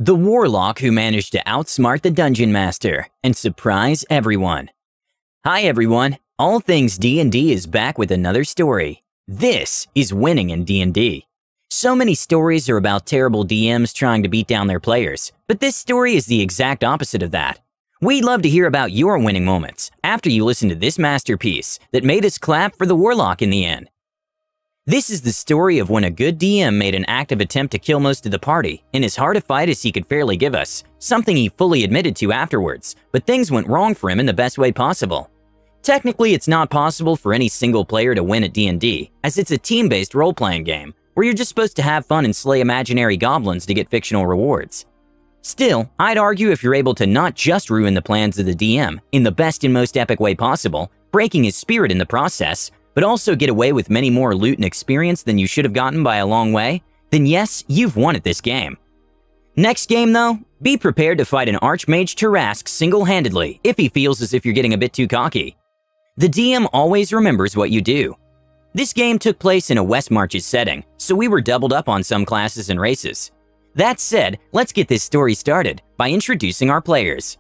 The Warlock who managed to outsmart the Dungeon Master and surprise everyone. Hi everyone, All Things D&D is back with another story. This is winning in D&D. So many stories are about terrible DMs trying to beat down their players, but this story is the exact opposite of that. We'd love to hear about your winning moments after you listen to this masterpiece that made us clap for the Warlock in the end. This is the story of when a good DM made an active attempt to kill most of the party in as hard a fight as he could fairly give us, something he fully admitted to afterwards, but things went wrong for him in the best way possible. Technically, it's not possible for any single player to win at D&D, as it's a team-based role-playing game, where you're just supposed to have fun and slay imaginary goblins to get fictional rewards. Still, I'd argue if you're able to not just ruin the plans of the DM in the best and most epic way possible, breaking his spirit in the process, but also get away with many more loot and experience than you should have gotten by a long way, then yes, you've won at this game. Next game though, be prepared to fight an Archmage Tarrasque single-handedly if he feels as if you're getting a bit too cocky. The DM always remembers what you do. This game took place in a West Marches setting, so we were doubled up on some classes and races. That said, let's get this story started by introducing our players.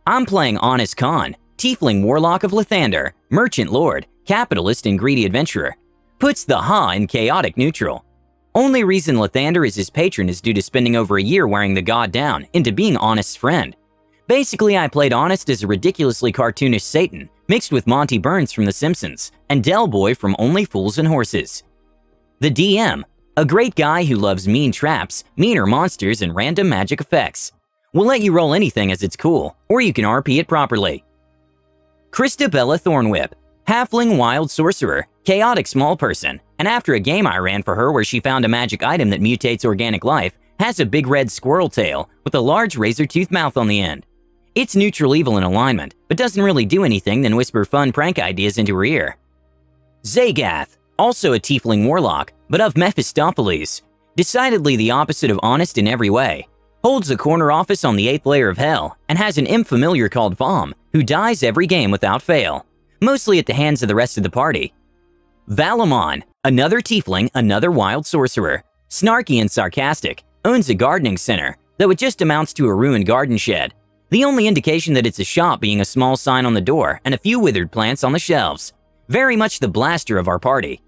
I'm playing Honest Khan, Tiefling Warlock of Lathander, Merchant Lord, Capitalist and Greedy Adventurer. Puts the Ha in Chaotic Neutral. Only reason Lathander is his patron is due to spending over a year wearing the god down into being Honest's friend. Basically, I played Honest as a ridiculously cartoonish Satan, mixed with Monty Burns from The Simpsons, and Del Boy from Only Fools and Horses. The DM, a great guy who loves mean traps, meaner monsters, and random magic effects. We'll let you roll anything as it's cool, or you can RP it properly. Christabella Thornwhip, Halfling Wild Sorcerer, Chaotic Small Person, and after a game I ran for her where she found a magic item that mutates organic life, has a big red squirrel tail with a large razor-toothed mouth on the end. It's neutral evil in alignment, but doesn't really do anything than whisper fun prank ideas into her ear. Zagath, also a Tiefling Warlock, but of Mephistopheles, decidedly the opposite of Honest in every way. Holds a corner office on the 8th layer of Hell, and has an imp familiar called Vom, who dies every game without fail, mostly at the hands of the rest of the party. Valamon, another Tiefling, another wild sorcerer, snarky and sarcastic, owns a gardening center, though it just amounts to a ruined garden shed. The only indication that it's a shop being a small sign on the door and a few withered plants on the shelves. Very much the blaster of our party.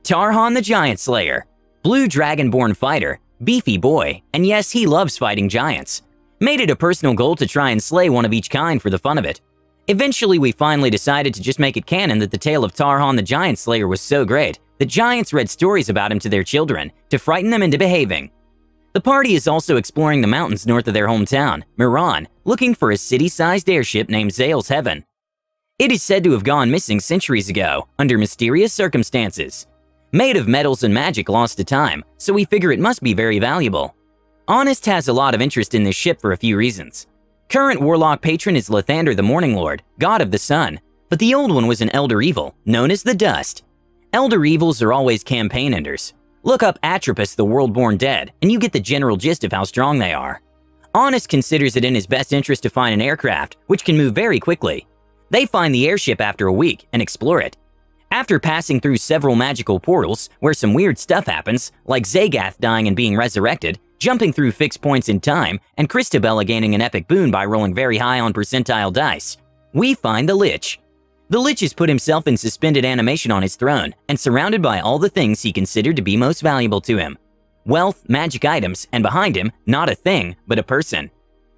Tarhan the Giant Slayer, blue dragonborn fighter, beefy boy, and yes, he loves fighting giants. Made it a personal goal to try and slay one of each kind for the fun of it. Eventually, we finally decided to just make it canon that the tale of Tarhan the Giant Slayer was so great that giants read stories about him to their children to frighten them into behaving. The party is also exploring the mountains north of their hometown, Miran, looking for a city-sized airship named Zale's Heaven. It is said to have gone missing centuries ago, under mysterious circumstances. Made of metals and magic lost to time, so we figure it must be very valuable. Honest has a lot of interest in this ship for a few reasons. Current Warlock patron is Lathander the Morning Lord, god of the sun, but the old one was an Elder Evil, known as the Dust. Elder Evils are always campaign enders. Look up Atropus the World-Born Dead, and you get the general gist of how strong they are. Honest considers it in his best interest to find an aircraft, which can move very quickly. They find the airship after a week and explore it. After passing through several magical portals, where some weird stuff happens, like Zagath dying and being resurrected, jumping through fixed points in time, and Christabella gaining an epic boon by rolling very high on percentile dice, we find the Lich. The Lich has put himself in suspended animation on his throne, and surrounded by all the things he considered to be most valuable to him. Wealth, magic items, and behind him, not a thing, but a person.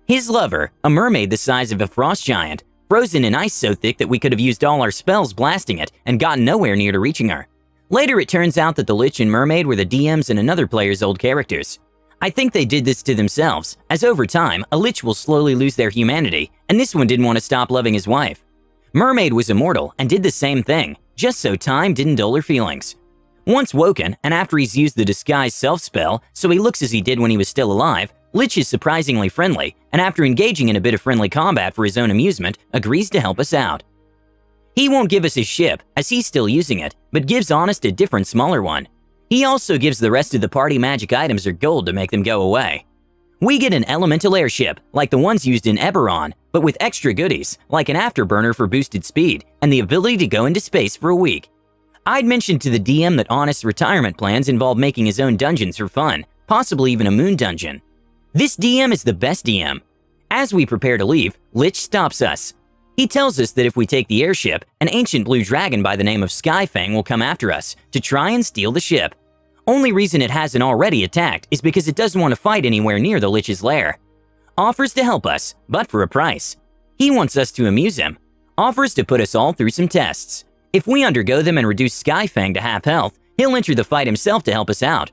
His lover, a mermaid the size of a frost giant, frozen in ice so thick that we could have used all our spells blasting it and gotten nowhere near to reaching her. Later it turns out that the Lich and Mermaid were the DMs and another player's old characters. I think they did this to themselves, as over time, a Lich will slowly lose their humanity, and this one didn't want to stop loving his wife. Mermaid was immortal and did the same thing, just so time didn't dull her feelings. Once woken, and after he's used the disguise self spell, so he looks as he did when he was still alive, Lich is surprisingly friendly, and after engaging in a bit of friendly combat for his own amusement, agrees to help us out. He won't give us his ship, as he's still using it, but gives Honest a different smaller one. He also gives the rest of the party magic items or gold to make them go away. We get an elemental airship, like the ones used in Eberron, but with extra goodies, like an afterburner for boosted speed, and the ability to go into space for a week. I'd mentioned to the DM that Honest's retirement plans involve making his own dungeons for fun, possibly even a moon dungeon. This DM is the best DM. As we prepare to leave, Lich stops us. He tells us that if we take the airship, an ancient blue dragon by the name of Skyfang will come after us to try and steal the ship. Only reason it hasn't already attacked is because it doesn't want to fight anywhere near the Lich's lair. Offers to help us, but for a price. He wants us to amuse him. Offers to put us all through some tests. If we undergo them and reduce Skyfang to half health, he'll enter the fight himself to help us out.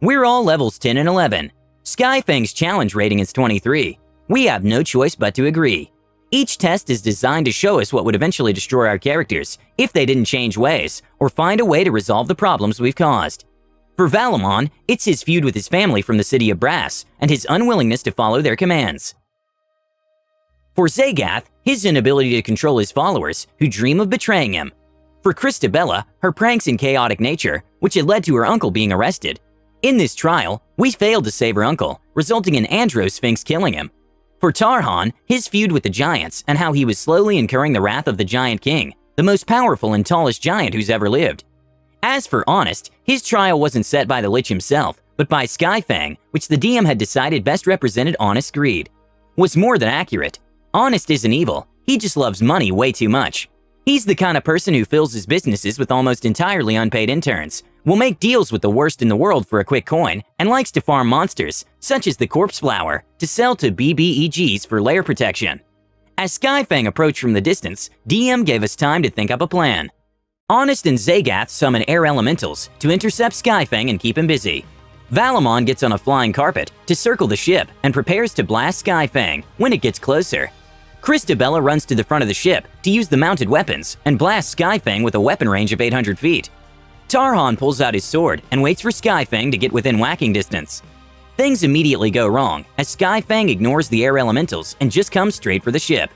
We're all levels 10 and 11. Skyfang's challenge rating is 23. We have no choice but to agree. Each test is designed to show us what would eventually destroy our characters if they didn't change ways or find a way to resolve the problems we've caused. For Valamon, it's his feud with his family from the City of Brass and his unwillingness to follow their commands. For Zagath, his inability to control his followers who dream of betraying him. For Christabella, her pranks and chaotic nature, which had led to her uncle being arrested. In this trial, we failed to save her uncle, resulting in Androsphinx killing him. For Tarhan, his feud with the giants and how he was slowly incurring the wrath of the Giant King, the most powerful and tallest giant who's ever lived. As for Honest, his trial wasn't set by the Lich himself, but by Skyfang, which the DM had decided best represented Honest's greed. Was more than accurate. Honest isn't evil, he just loves money way too much. He's the kind of person who fills his businesses with almost entirely unpaid interns, will make deals with the worst in the world for a quick coin, and likes to farm monsters, such as the Corpse Flower, to sell to BBEGs for lair protection. As Skyfang approached from the distance, DM gave us time to think up a plan. Honest and Zagath summon air elementals to intercept Skyfang and keep him busy. Valamon gets on a flying carpet to circle the ship and prepares to blast Skyfang when it gets closer. Christabella runs to the front of the ship to use the mounted weapons and blast Skyfang with a weapon range of 800 feet. Tarhan pulls out his sword and waits for Skyfang to get within whacking distance. Things immediately go wrong as Skyfang ignores the air elementals and just comes straight for the ship.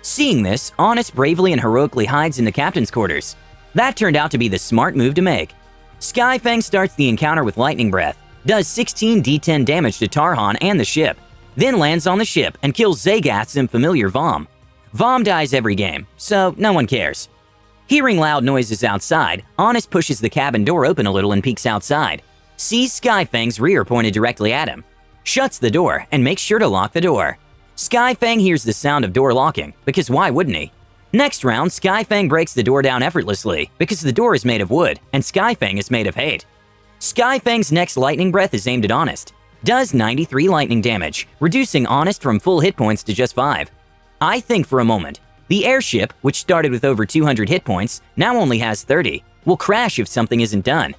Seeing this, Honest bravely and heroically hides in the captain's quarters. That turned out to be the smart move to make. Skyfang starts the encounter with lightning breath, does 16 d10 damage to Tarhan and the ship, then lands on the ship and kills Zagath's unfamiliar Vom. Vom dies every game, so no one cares. Hearing loud noises outside, Honest pushes the cabin door open a little and peeks outside. Sees Skyfang's rear pointed directly at him. Shuts the door and makes sure to lock the door. Skyfang hears the sound of door locking, because why wouldn't he? Next round, Skyfang breaks the door down effortlessly because the door is made of wood and Skyfang is made of hate. Skyfang's next lightning breath is aimed at Honest. Does 93 lightning damage, reducing Honest from full hit points to just 5. I think for a moment. The airship, which started with over 200 hit points, now only has 30, will crash if something isn't done.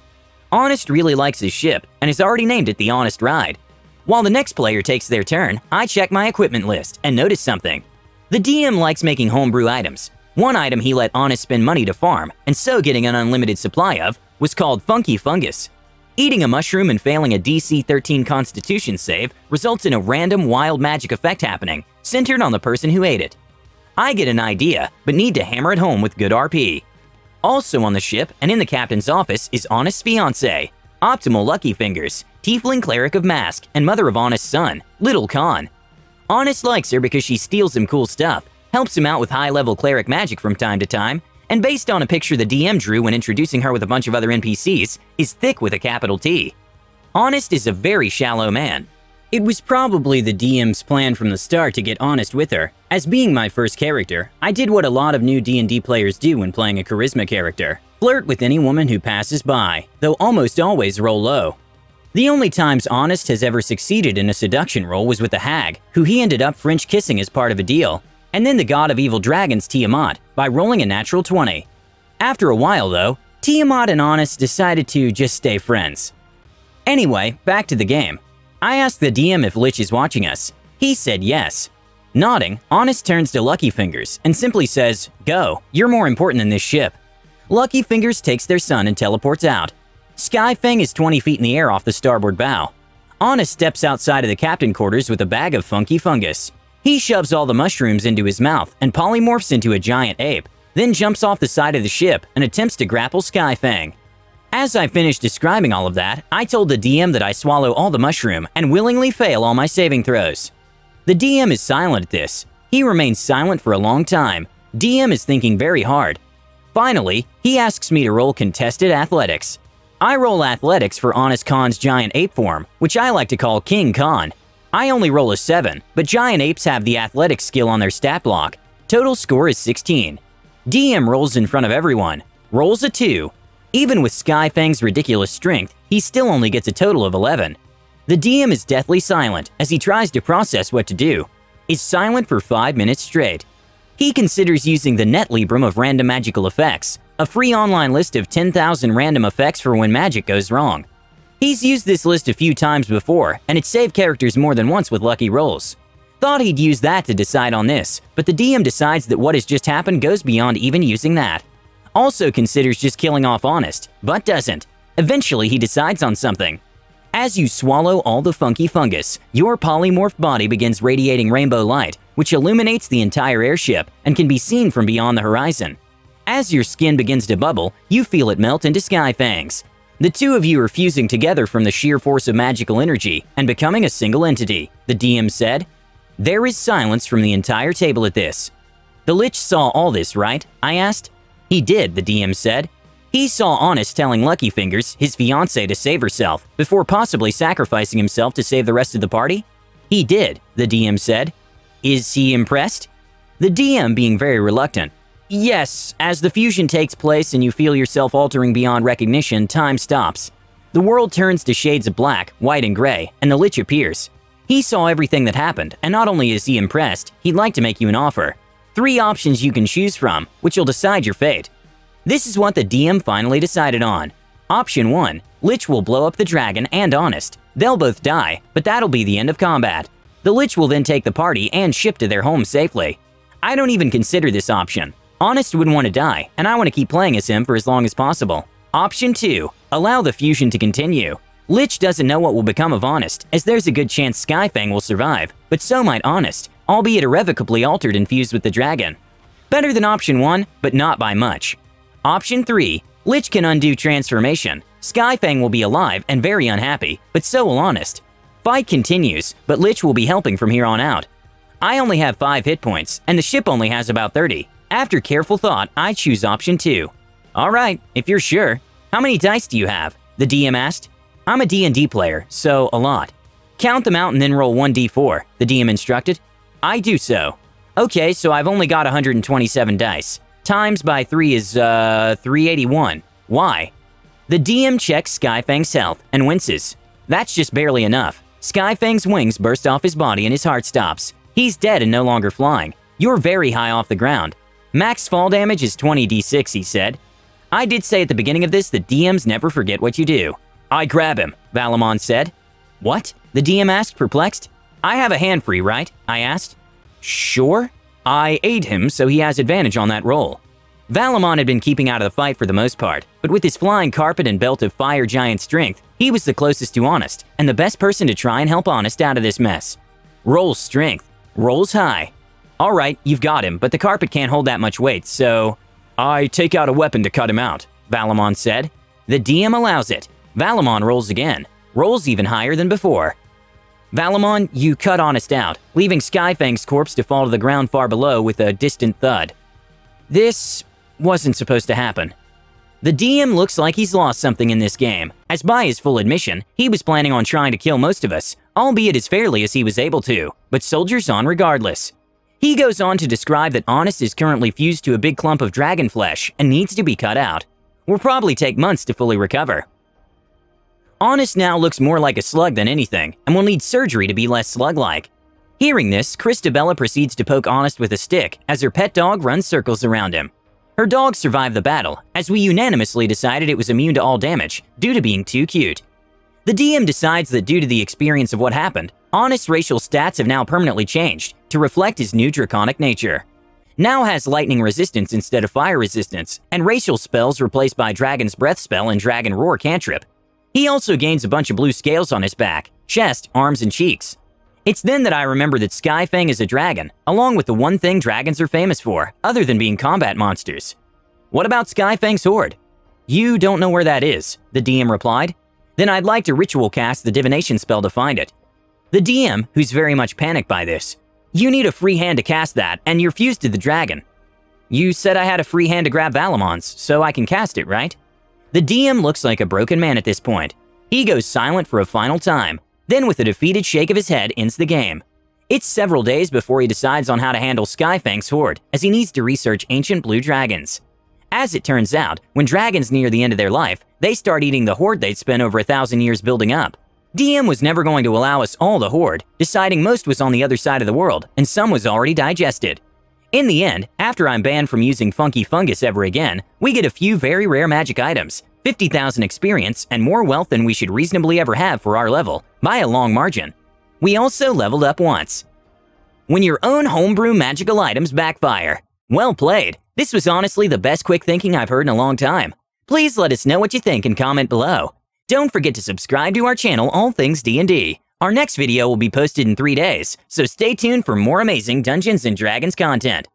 Honest really likes his ship and has already named it the Honest Ride. While the next player takes their turn, I check my equipment list and notice something. The DM likes making homebrew items. One item he let Honest spend money to farm, and so getting an unlimited supply of, was called Funky Fungus. Eating a mushroom and failing a DC 13 Constitution save results in a random wild magic effect happening, centered on the person who ate it. I get an idea, but need to hammer it home with good RP. Also on the ship and in the captain's office is Honest's fiancé, Optimal Lucky Fingers, Tiefling Cleric of Mask, and mother of Honest's son, Little Khan. Honest likes her because she steals him cool stuff, helps him out with high-level cleric magic from time to time, and based on a picture the DM drew when introducing her with a bunch of other NPCs, is thick with a capital T. Honest is a very shallow man. It was probably the DM's plan from the start to get Honest with her. As being my first character, I did what a lot of new D&D players do when playing a charisma character. Flirt with any woman who passes by, though almost always roll low. The only times Honest has ever succeeded in a seduction role was with a hag, who he ended up French kissing as part of a deal, and then the god of evil dragons Tiamat by rolling a natural 20. After a while though, Tiamat and Honest decided to just stay friends. Anyway, back to the game. I asked the DM if Lich is watching us. He said yes. Nodding, Honest turns to Lucky Fingers and simply says, "Go, you're more important than this ship." Lucky Fingers takes their son and teleports out. Skyfang is 20 feet in the air off the starboard bow. Honest steps outside of the captain quarters with a bag of funky fungus. He shoves all the mushrooms into his mouth and polymorphs into a giant ape, then jumps off the side of the ship and attempts to grapple Skyfang. As I finished describing all of that, I told the DM that I swallow all the mushroom and willingly fail all my saving throws. The DM is silent at this. He remains silent for a long time. DM is thinking very hard. Finally, he asks me to roll contested athletics. I roll athletics for Honest Khan's giant ape form, which I like to call King Khan. I only roll a 7, but giant apes have the athletic skill on their stat block. Total score is 16. DM rolls in front of everyone. Rolls a 2. Even with Skyfang's ridiculous strength, he still only gets a total of 11. The DM is deathly silent as he tries to process what to do. Is silent for 5 minutes straight. He considers using the Net Librum of Random Magical Effects, a free online list of 10,000 random effects for when magic goes wrong. He's used this list a few times before, and it saved characters more than once with lucky rolls. Thought he'd use that to decide on this, but the DM decides that what has just happened goes beyond even using that. Also considers just killing off Honest, but doesn't. Eventually he decides on something. As you swallow all the funky fungus, your polymorphed body begins radiating rainbow light, which illuminates the entire airship and can be seen from beyond the horizon. As your skin begins to bubble, you feel it melt into Skyfangs. The two of you are fusing together from the sheer force of magical energy and becoming a single entity, the DM said. There is silence from the entire table at this. The Lich saw all this, right? I asked. He did, the DM said. He saw Honest telling Lucky Fingers, his fiancée, to save herself before possibly sacrificing himself to save the rest of the party? He did, the DM said. Is he impressed? The DM being very reluctant. Yes, as the fusion takes place and you feel yourself altering beyond recognition, time stops. The world turns to shades of black, white, and gray, and the Lich appears. He saw everything that happened, and not only is he impressed, he'd like to make you an offer. 3 options you can choose from, which will decide your fate. This is what the DM finally decided on. Option 1. Lich will blow up the dragon and Honest. They'll both die, but that'll be the end of combat. The Lich will then take the party and ship to their home safely. I don't even consider this option. Honest wouldn't want to die, and I want to keep playing as him for as long as possible. Option 2. Allow the fusion to continue. Lich doesn't know what will become of Honest, as there's a good chance Skyfang will survive, but so might Honest, albeit irrevocably altered and fused with the dragon. Better than option 1, but not by much. Option 3. Lich can undo transformation. Skyfang will be alive and very unhappy, but so will Honest. Fight continues, but Lich will be helping from here on out. I only have 5 hit points, and the ship only has about 30. After careful thought, I choose option 2. Alright, if you're sure. How many dice do you have? The DM asked. I'm a D&D player, so a lot. Count them out and then roll 1d4, the DM instructed. I do so. Okay, so I've only got 127 dice. Times by 3 is, 381. Why? The DM checks Skyfang's health and winces. That's just barely enough. Skyfang's wings burst off his body and his heart stops. He's dead and no longer flying. You're very high off the ground. Max fall damage is 20d6, he said. I did say at the beginning of this that DMs never forget what you do. I grab him, Valamon said. What? The DM asked, perplexed. I have a hand free, right? I asked. Sure. I aid him, so he has advantage on that roll. Valamon had been keeping out of the fight for the most part, but with his flying carpet and belt of fire giant strength, he was the closest to Honest, and the best person to try and help Honest out of this mess. Rolls strength. Rolls high. Alright, you've got him, but the carpet can't hold that much weight, so… I take out a weapon to cut him out, Valamon said. The DM allows it. Valamon rolls again. Rolls even higher than before. Valamon, you cut Honest out, leaving Skyfang's corpse to fall to the ground far below with a distant thud. This wasn't supposed to happen. The DM looks like he's lost something in this game, as by his full admission, he was planning on trying to kill most of us, albeit as fairly as he was able to, but soldiers on regardless. He goes on to describe that Honest is currently fused to a big clump of dragon flesh and needs to be cut out. Will probably take months to fully recover. Honest now looks more like a slug than anything, and will need surgery to be less slug-like. Hearing this, Christabella proceeds to poke Honest with a stick as her pet dog runs circles around him. Her dog survived the battle, as we unanimously decided it was immune to all damage, due to being too cute. The DM decides that due to the experience of what happened, Honest's racial stats have now permanently changed to reflect his new draconic nature. Now has lightning resistance instead of fire resistance, and racial spells replaced by Dragon's Breath spell and Dragon Roar cantrip. He also gains a bunch of blue scales on his back, chest, arms, and cheeks. It's then that I remember that Skyfang is a dragon, along with the one thing dragons are famous for, other than being combat monsters. What about Skyfang's horde? You don't know where that is, the DM replied. Then I'd like to ritual cast the divination spell to find it. The DM, who's very much panicked by this. You need a free hand to cast that, and you're fused to the dragon. You said I had a free hand to grab Valamon's, so I can cast it, right? The DM looks like a broken man at this point. He goes silent for a final time. then with a defeated shake of his head ends the game. It's several days before he decides on how to handle Skyfang's horde, as he needs to research ancient blue dragons. As it turns out, when dragons near the end of their life, they start eating the horde they'd spent over 1,000 years building up. DM was never going to allow us all the horde, deciding most was on the other side of the world, and some was already digested. In the end, after I'm banned from using funky fungus ever again, we get a few very rare magic items, 50,000 experience, and more wealth than we should reasonably ever have for our level, by a long margin. We also leveled up once. When your own homebrew magical items backfire. Well played. This was honestly the best quick thinking I've heard in a long time. Please let us know what you think and comment below. Don't forget to subscribe to our channel All Things D&D. Our next video will be posted in 3 days, so stay tuned for more amazing Dungeons & Dragons content.